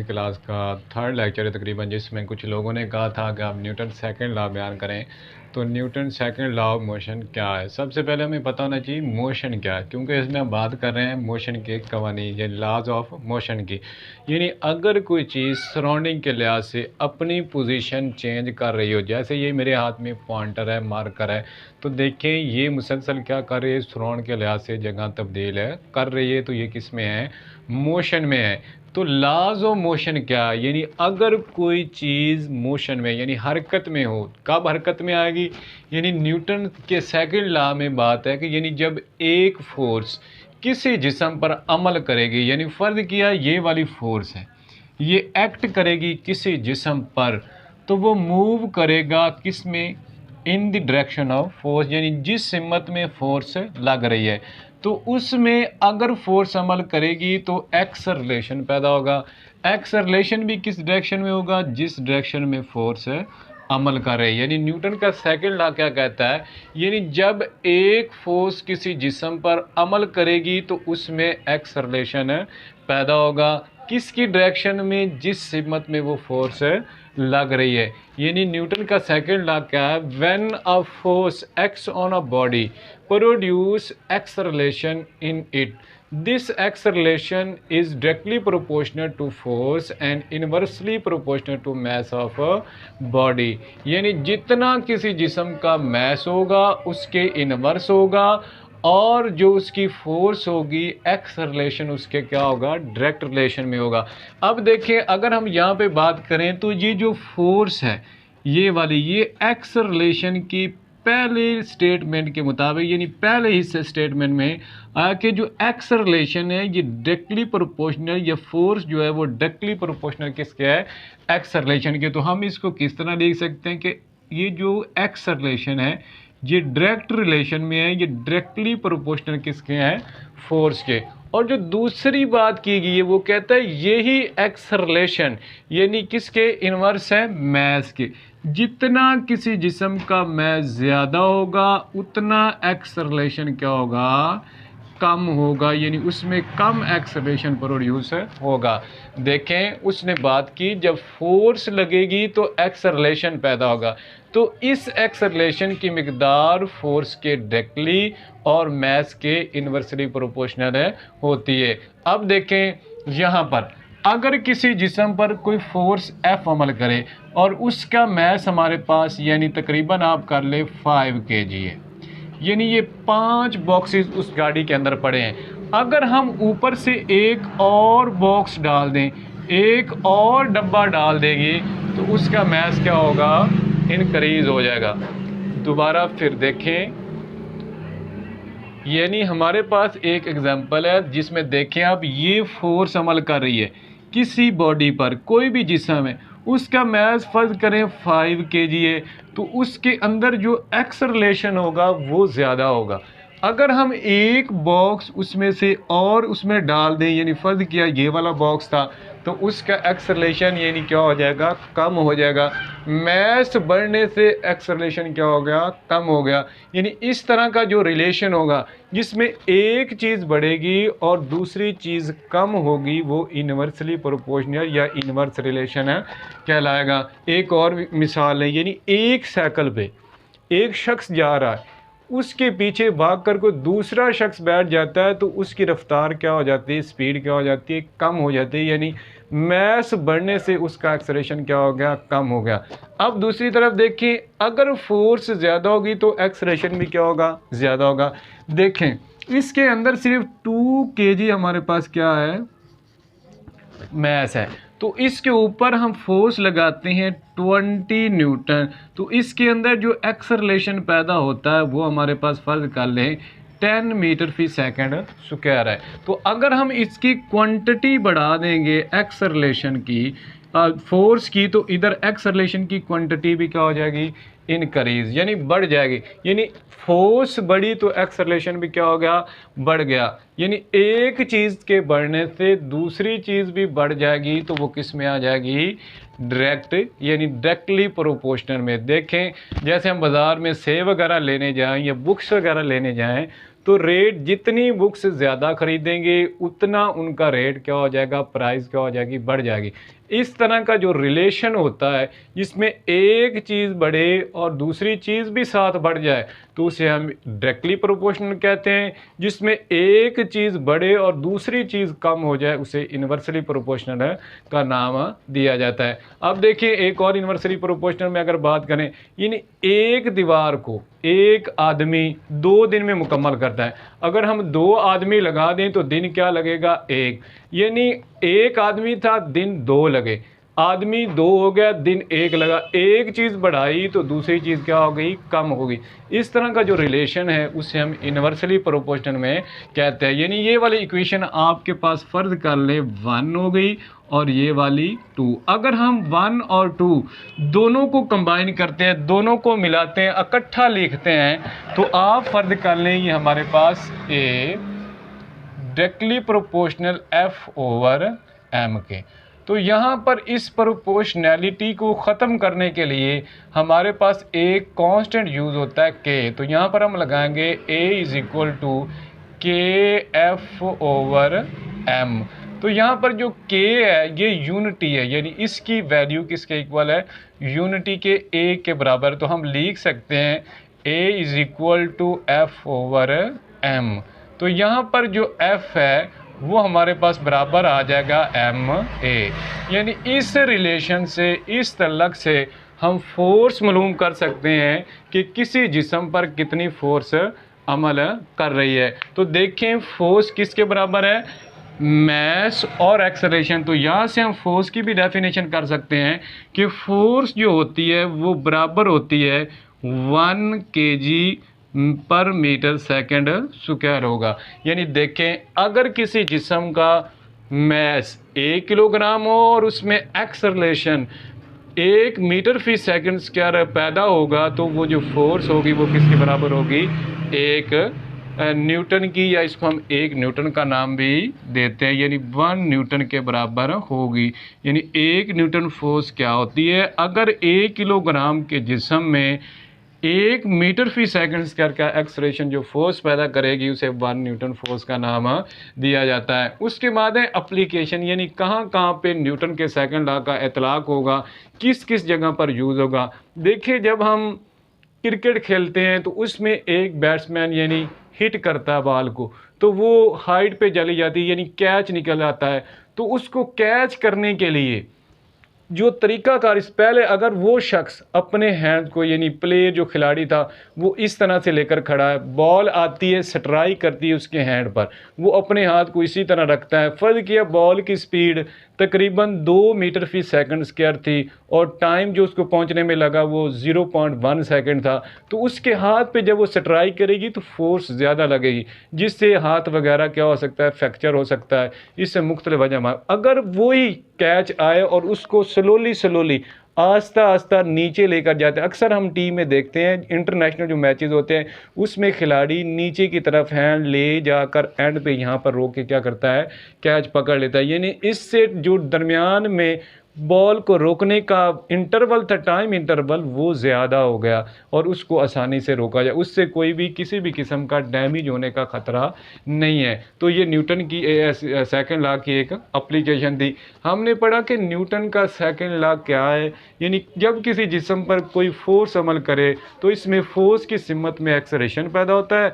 Class का third lecture है तकरीबन, जिसमें कुछ लोगों ने कहा था कि आप न्यूटन सेकंड लॉ बयान करें। तो Newton second law of motion क्या है? सबसे पहले हमें पता होना चाहिए मोशन क्या है, क्योंकि इसमें हम बात कर रहे हैं मोशन के कवानीन या लॉज ऑफ मोशन की। यानी अगर कोई चीज़ सराउंडिंग के लिहाज से अपनी पोजीशन चेंज कर रही हो, जैसे ये मेरे हाथ में पॉइंटर है, मार्कर है, तो देखें ये मुसलसल क्या कर रही है, सराउंड के लिहाज से जगह तब्दील है कर रही है, तो ये किस में है? मोशन में है। तो लॉज ऑफ मोशन क्या है? यानी अगर कोई चीज़ मोशन में यानी हरकत में हो, कब हरकत में आएगी? यानी न्यूटन के सेकंड लॉ में बात है कि यानी जब एक फोर्स किसी जिस्म पर अमल करेगी, यानी फ़र्ज़ किया ये वाली फोर्स है, ये एक्ट करेगी किसी जिस्म पर, तो वो मूव करेगा किस में? In the direction of force, यानी जिस सिमत में फोर्स लग रही है, तो उसमें अगर फोर्स अमल करेगी तो एक्सलरेशन पैदा होगा। एक्सलरेशन भी किस डायरेक्शन में होगा? जिस डायरेक्शन में फोर्स अमल कर रही है। यानी न्यूटन का सेकंड लॉ क्या कहता है? यानी जब एक फोर्स किसी जिस्म पर अमल करेगी तो उसमें एक्सलरेशन पैदा होगा। किसकी डायरेक्शन में? जिस सिमत में वो फोर्स लग रही है। यानी न्यूटन का सेकंड लॉ क्या है? When a force acts on a body produce acceleration in it. This acceleration is directly proportional to force and inversely proportional to mass of a body. यानी जितना किसी जिस्म का mass होगा उसके इनवर्स होगा, और जो उसकी फोर्स होगी एक्सलरेशन उसके क्या होगा? डायरेक्ट रिलेशन में होगा। अब देखिए अगर हम यहाँ पे बात करें तो ये जो फोर्स है ये वाली, ये एक्सलरेशन की पहले स्टेटमेंट के मुताबिक, यानी पहले हिस्से स्टेटमेंट में कि जो एक्सलरेशन है ये डायरेक्टली प्रोपोर्शनल, या फोर्स जो है वो डायरेक्टली प्रोपोर्शनल किसके है? एक्सलरेशन के। तो हम इसको किस तरह देख सकते हैं कि ये जो एक्सलरेशन है ये डायरेक्ट रिलेशन में है, ये डायरेक्टली प्रोपोर्शनल किसके हैं? फोर्स के। और जो दूसरी बात की गई है वो कहता है यही एक्सलरेशन यानी किसके इन्वर्स है? मैस के। जितना किसी जिस्म का मैस ज़्यादा होगा उतना एक्सलरेशन क्या होगा? कम होगा, यानी उसमें कम एक्सलरेशन प्रोड्यूस होगा। देखें उसने बात की जब फोर्स लगेगी तो एक्सलरेशन पैदा होगा, तो इस एक्सलरेशन की मिकदार फोर्स के डायरेक्टली और मैस के इन्वर्सली प्रोपोर्शनल होती है। अब देखें यहाँ पर अगर किसी जिस्म पर कोई फोर्स F अमल करे और उसका मैस हमारे पास यानी तकरीबन आप कर ले 5 kg है, यानी ये 5 बॉक्सेस उस गाड़ी के अंदर पड़े हैं। अगर हम ऊपर से एक और बॉक्स डाल दें, एक और डब्बा डाल देंगे, तो उसका मैस क्या होगा? इनक्रीज हो जाएगा। दोबारा फिर देखें, यानी हमारे पास एक एग्जांपल है जिसमें देखें आप ये फोर्स अमल कर रही है किसी बॉडी पर, कोई भी जिस्म है, उसका मैस फर्ज करें 5 kg है, तो उसके अंदर जो एक्सलरेशन होगा वो ज़्यादा होगा। अगर हम एक बॉक्स उसमें से और उसमें डाल दें, यानी फर्ज किया ये वाला बॉक्स था, तो उसका एक्सलरेशन यानी क्या हो जाएगा? कम हो जाएगा। मैस बढ़ने से एक्सलरेशन क्या हो गया? कम हो गया। यानी इस तरह का जो रिलेशन होगा जिसमें एक चीज़ बढ़ेगी और दूसरी चीज़ कम होगी वो इन्वर्सली प्रोपोर्शनल या इन्वर्स रिलेशन कहलाएगा। एक और मिसाल है, यानी एक साइकिल पे एक शख्स जा रहा है, उसके पीछे भाग कर कोई दूसरा शख्स बैठ जाता है, तो उसकी रफ्तार क्या हो जाती है? स्पीड क्या हो जाती है? कम हो जाती है। यानी मैस बढ़ने से उसका एक्सलरेशन क्या हो गया? कम हो गया। अब दूसरी तरफ देखिए, अगर फोर्स ज़्यादा होगी तो एक्सलरेशन भी क्या होगा? ज़्यादा होगा। देखें इसके अंदर सिर्फ 2 kg हमारे पास क्या है? मैस है, तो इसके ऊपर हम फोर्स लगाते हैं 20 न्यूटन, तो इसके अंदर जो एक्सलरेशन पैदा होता है वो हमारे पास फर्ज कर लें 10 मीटर फी सेकंड स्क्वायर है। तो अगर हम इसकी क्वांटिटी बढ़ा देंगे एक्सलरेशन की, फोर्स की, तो इधर एक्सलरेशन की क्वांटिटी भी क्या हो जाएगी? इनक्रीज, यानी बढ़ जाएगी। यानी फोर्स बढ़ी तो एक्सलरेशन भी क्या हो गया? बढ़ गया। यानी एक चीज़ के बढ़ने से दूसरी चीज़ भी बढ़ जाएगी, तो वो किस में आ जाएगी? डायरेक्ट, यानी डायरेक्टली प्रोपोर्शनल में। देखें जैसे हम बाज़ार में सेब वगैरह लेने जाएं या बुक्स वगैरह लेने जाएं, तो रेट जितनी बुक्स ज़्यादा खरीदेंगे उतना उनका रेट क्या हो जाएगा, प्राइस क्या हो जाएगी, बढ़ जाएगी। इस तरह का जो रिलेशन होता है जिसमें एक चीज़ बढ़े और दूसरी चीज़ भी साथ बढ़ जाए तो उसे हम डायरेक्टली प्रोपोर्शनल कहते हैं। जिसमें एक चीज़ बढ़े और दूसरी चीज़ कम हो जाए उसे इन्वर्सली प्रोपोर्शनल का नाम दिया जाता है। अब देखिए एक और इन्वर्सली प्रोपोर्शनल में अगर बात करें, यानी एक दीवार को एक आदमी 2 दिन में मुकम्मल करता है। अगर हम 2 आदमी लगा दें तो दिन क्या लगेगा, 1, यानी एक आदमी था दिन 2 लगे, आदमी 2 हो गया दिन 1 लगा, एक चीज़ बढ़ाई तो दूसरी चीज़ क्या हो गई, कम हो गई। इस तरह का जो रिलेशन है उसे हम इन्वर्सली प्रोपोर्शनल में कहते हैं। यानी ये वाली इक्वेशन आपके पास फ़र्ज़ कर ले 1 हो गई और ये वाली 2। अगर हम 1 और 2 दोनों को कंबाइन करते हैं, दोनों को मिलाते हैं, इकट्ठा लिखते हैं तो आप फ़र्ज़ कर लें ये हमारे पास a directly proportional F over M के। तो यहाँ पर इस प्रोपोर्शनैलिटी को ख़त्म करने के लिए हमारे पास एक कांस्टेंट यूज़ होता है के। तो यहाँ पर हम लगाएंगे ए इज़ इक्वल टू के एफ ओवर एम। तो यहाँ पर जो के है ये यूनिटी है, यानी इसकी वैल्यू किसके इक्वल है, यूनिटी के ए के बराबर। तो हम लिख सकते हैं A is equal to F over M. तो यहाँ पर जो f है वो हमारे पास बराबर आ जाएगा एम ए। यानी इस रिलेशन से, इस तलक से हम फोर्स मालूम कर सकते हैं कि किसी जिस्म पर कितनी फोर्स अमल कर रही है। तो देखें फोर्स किसके बराबर है, मैस और एक्सेलरेशन। तो यहाँ से हम फोर्स की भी डेफिनेशन कर सकते हैं कि फोर्स जो होती है वो बराबर होती है 1 kg पर मीटर सेकंड स्क्वायर होगा। यानी देखें अगर किसी जिस्म का मैस 1 किलोग्राम हो और उसमें एक्सेलरेशन 1 मीटर फी सेकंड स्क्वायर पैदा होगा तो वो जो फोर्स होगी वो किसके बराबर होगी, 1 न्यूटन की, या इसको हम 1 न्यूटन का नाम भी देते हैं, यानी 1 न्यूटन के बराबर होगी। यानी 1 न्यूटन फोर्स क्या होती है, अगर 1 किलोग्राम के जिस्म में 1 मीटर फी सेकंड स्क्वायर का एक्सेलरेशन जो फोर्स पैदा करेगी उसे 1 न्यूटन फोर्स का नाम दिया जाता है। उसके बाद है एप्लीकेशन, यानी कहाँ कहाँ पे न्यूटन के सेकंड लॉ का इतलाक होगा, किस किस जगह पर यूज़ होगा। देखिए जब हम क्रिकेट खेलते हैं तो उसमें एक बैट्समैन यानी हिट करता है बॉल को तो वो हाइट पे चली जाती है, यानी कैच निकल आता है। तो उसको कैच करने के लिए जो तरीक़ाकार, इस पहले अगर वो शख्स अपने हैंड को, यानी प्लेयर जो खिलाड़ी था वो इस तरह से लेकर खड़ा है, बॉल आती है स्ट्राइक करती है उसके हैंड पर, वो अपने हाथ को इसी तरह रखता है। फ़र्ज़ किया बॉल की स्पीड तकरीबन 2 मीटर फी सेकंड स्क्वायर थी और टाइम जो उसको पहुंचने में लगा वो 0.1 सेकंड था। तो उसके हाथ पे जब वो स्ट्राइक करेगी तो फोर्स ज़्यादा लगेगी जिससे हाथ वगैरह क्या हो सकता है, फ्रैक्चर हो सकता है। इससे मुख्तलिफ वजह, अगर वही कैच आए और उसको स्लोली आस्ता आस्ता नीचे लेकर जाते हैं। अक्सर हम टीम में देखते हैं इंटरनेशनल जो मैचेस होते हैं उसमें खिलाड़ी नीचे की तरफ हैंड ले जाकर एंड पे यहाँ पर रोक के क्या करता है, कैच पकड़ लेता है। यानी इससे जो दरमियान में बॉल को रोकने का इंटरवल था, टाइम इंटरवल, वो ज़्यादा हो गया और उसको आसानी से रोका जाए, उससे कोई भी किसी भी किस्म का डैमेज होने का ख़तरा नहीं है। तो ये न्यूटन की सेकंड लॉ की एक एप्लीकेशन थी। हमने पढ़ा कि न्यूटन का सेकंड लॉ क्या है, यानी जब किसी जिस्म पर कोई फोर्स अमल करे तो इसमें फोर्स की सिमत में एक्सेलरेशन पैदा होता है,